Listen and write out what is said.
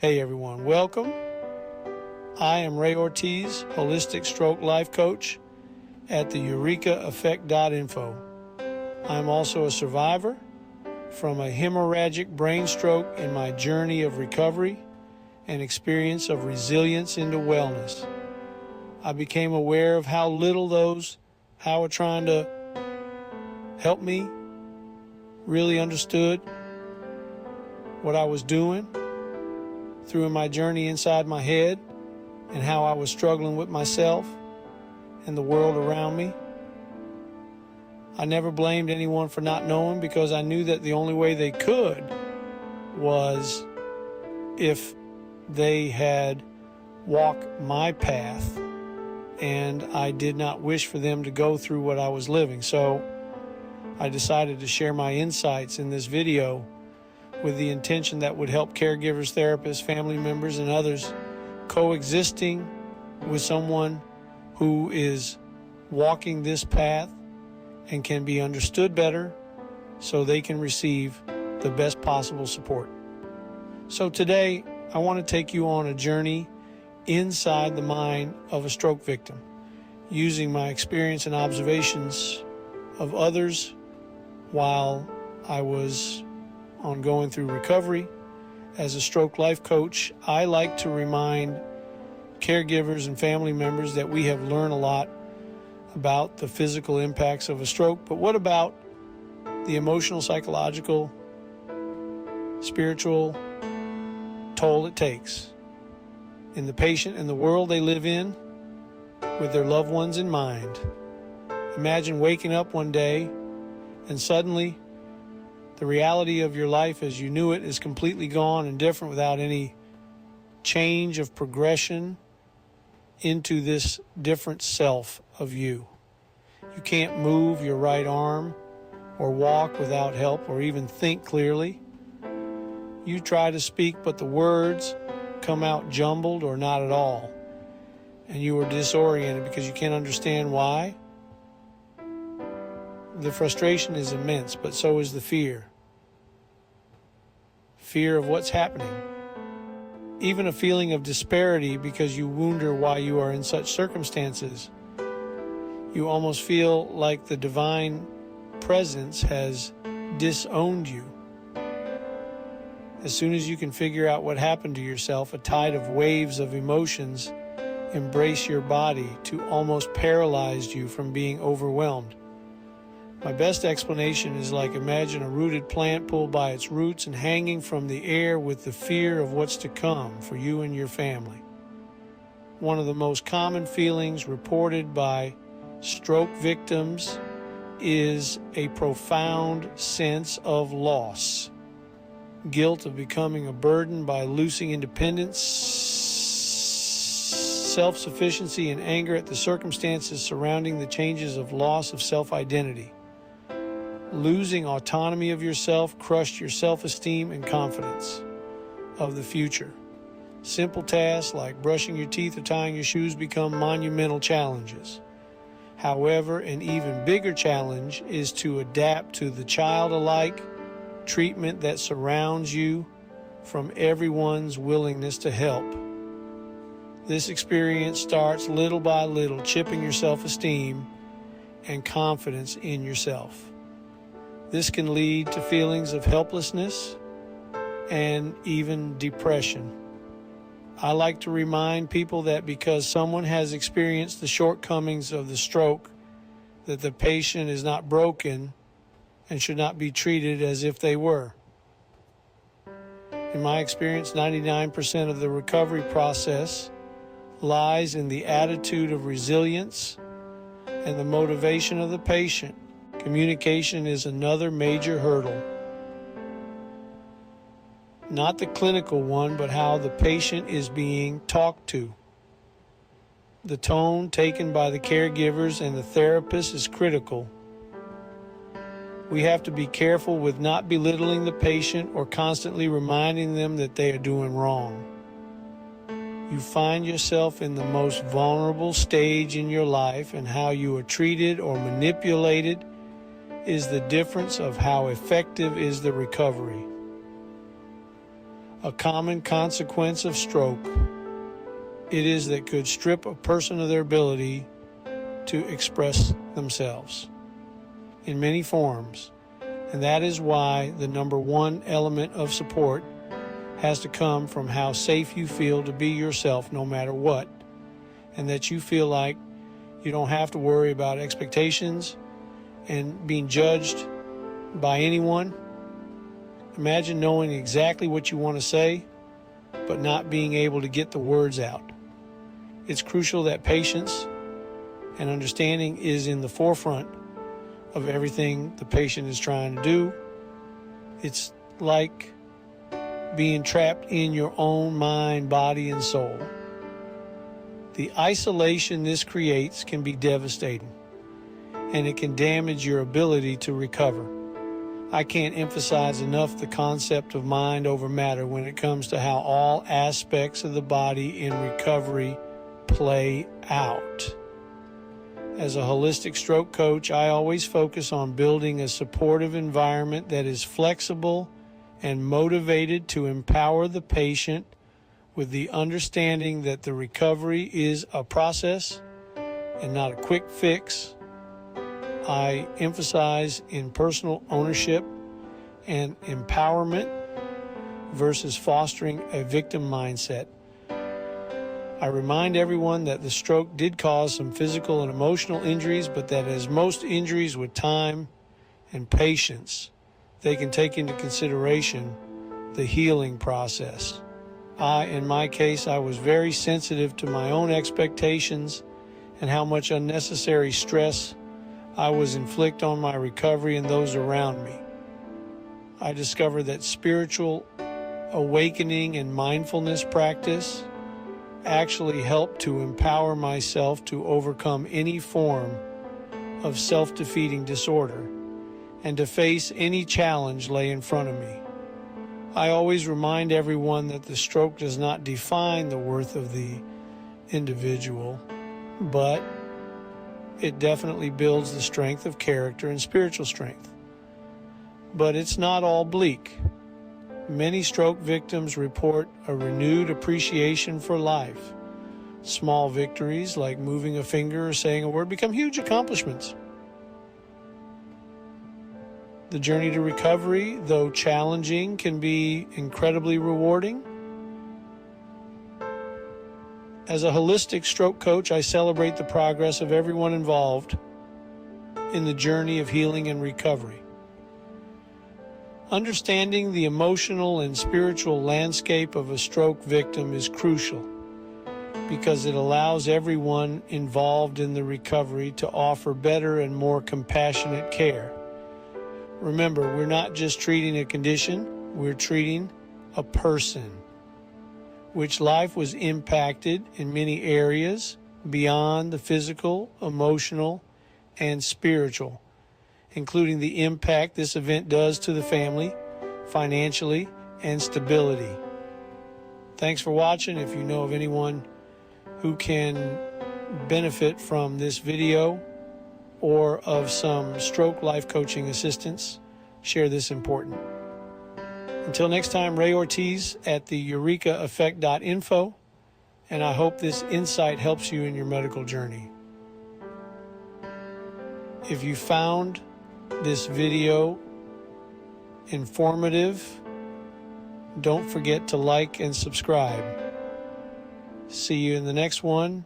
Hey everyone, welcome. I am Ray Ortiz, Holistic Stroke Life Coach at the EurekaEffect.info. I'm also a survivor from a hemorrhagic brain stroke in my journey of recovery and experience of resilience into wellness. I became aware of how little those who were trying to help me really understood what I was doing through my journey inside my head and how I was struggling with myself and the world around me. I never blamed anyone for not knowing because I knew that the only way they could was if they had walked my path, and I did not wish for them to go through what I was living. So I decided to share my insights in this video with the intention that would help caregivers, therapists, family members, and others coexisting with someone who is walking this path and can be understood better so they can receive the best possible support. So today, I want to take you on a journey inside the mind of a stroke victim, using my experience and observations of others while I was going through recovery. As a stroke life coach, I like to remind caregivers and family members that we have learned a lot about the physical impacts of a stroke, but what about the emotional, psychological, spiritual toll it takes in the patient and the world they live in with their loved ones in mind? Imagine waking up one day and suddenly the reality of your life as you knew it is completely gone and different without any change of progression into this different self of you. You can't move your right arm or walk without help or even think clearly. You try to speak, but the words come out jumbled or not at all. And you are disoriented because you can't understand why. The frustration is immense, but so is the fear. Fear of what's happening. Even a feeling of disparity because you wonder why you are in such circumstances. You almost feel like the divine presence has disowned you. As soon as you can figure out what happened to yourself, a tide of waves of emotions embrace your body to almost paralyze you from being overwhelmed. My best explanation is like imagine a rooted plant pulled by its roots and hanging from the air with the fear of what's to come for you and your family. One of the most common feelings reported by stroke victims is a profound sense of loss, guilt of becoming a burden by losing independence, self-sufficiency, and anger at the circumstances surrounding the changes of loss of self-identity. Losing autonomy of yourself crushed your self-esteem and confidence of the future. Simple tasks like brushing your teeth or tying your shoes become monumental challenges. However, an even bigger challenge is to adapt to the child-alike treatment that surrounds you from everyone's willingness to help. This experience starts little by little, chipping your self-esteem and confidence in yourself. This can lead to feelings of helplessness and even depression. I like to remind people that because someone has experienced the shortcomings of the stroke, that the patient is not broken and should not be treated as if they were. In my experience, 99% of the recovery process lies in the attitude of resilience and the motivation of the patient. Communication is another major hurdle. Not the clinical one, but how the patient is being talked to. The tone taken by the caregivers and the therapist is critical. We have to be careful with not belittling the patient or constantly reminding them that they are doing wrong. You find yourself in the most vulnerable stage in your life, and how you are treated or manipulated is the difference of how effective is the recovery. A common consequence of stroke it is that could strip a person of their ability to express themselves in many forms. And that is why the number one element of support has to come from how safe you feel to be yourself no matter what, and that you feel like you don't have to worry about expectations and being judged by anyone. Imagine knowing exactly what you want to say, but not being able to get the words out. It's crucial that patience and understanding is in the forefront of everything the patient is trying to do. It's like being trapped in your own mind, body, and soul. The isolation this creates can be devastating, and it can damage your ability to recover. I can't emphasize enough the concept of mind over matter when it comes to how all aspects of the body in recovery play out. As a holistic stroke coach, I always focus on building a supportive environment that is flexible and motivated to empower the patient with the understanding that the recovery is a process and not a quick fix. I emphasize in personal ownership and empowerment versus fostering a victim mindset. I remind everyone that the stroke did cause some physical and emotional injuries, but that as most injuries, with time and patience, they can take into consideration the healing process. In my case, I was very sensitive to my own expectations and how much unnecessary stress I was inflicting on my recovery and those around me. I discovered that spiritual awakening and mindfulness practice actually helped to empower myself to overcome any form of self-defeating disorder and to face any challenge lay in front of me. I always remind everyone that the stroke does not define the worth of the individual, but it definitely builds the strength of character and spiritual strength. But it's not all bleak. Many stroke victims report a renewed appreciation for life. Small victories like moving a finger or saying a word become huge accomplishments. The journey to recovery, though challenging, can be incredibly rewarding. As a holistic stroke coach, I celebrate the progress of everyone involved in the journey of healing and recovery. Understanding the emotional and spiritual landscape of a stroke victim is crucial because it allows everyone involved in the recovery to offer better and more compassionate care. Remember, we're not just treating a condition, we're treating a person, which life was impacted in many areas beyond the physical, emotional, and spiritual, including the impact this event does to the family, financially, and stability. Thanks for watching. If you know of anyone who can benefit from this video or of some stroke life coaching assistance, share this important. Until next time, Ray Ortiz at the EurekaEffect.info, and I hope this insight helps you in your medical journey. If you found this video informative, don't forget to like and subscribe. See you in the next one.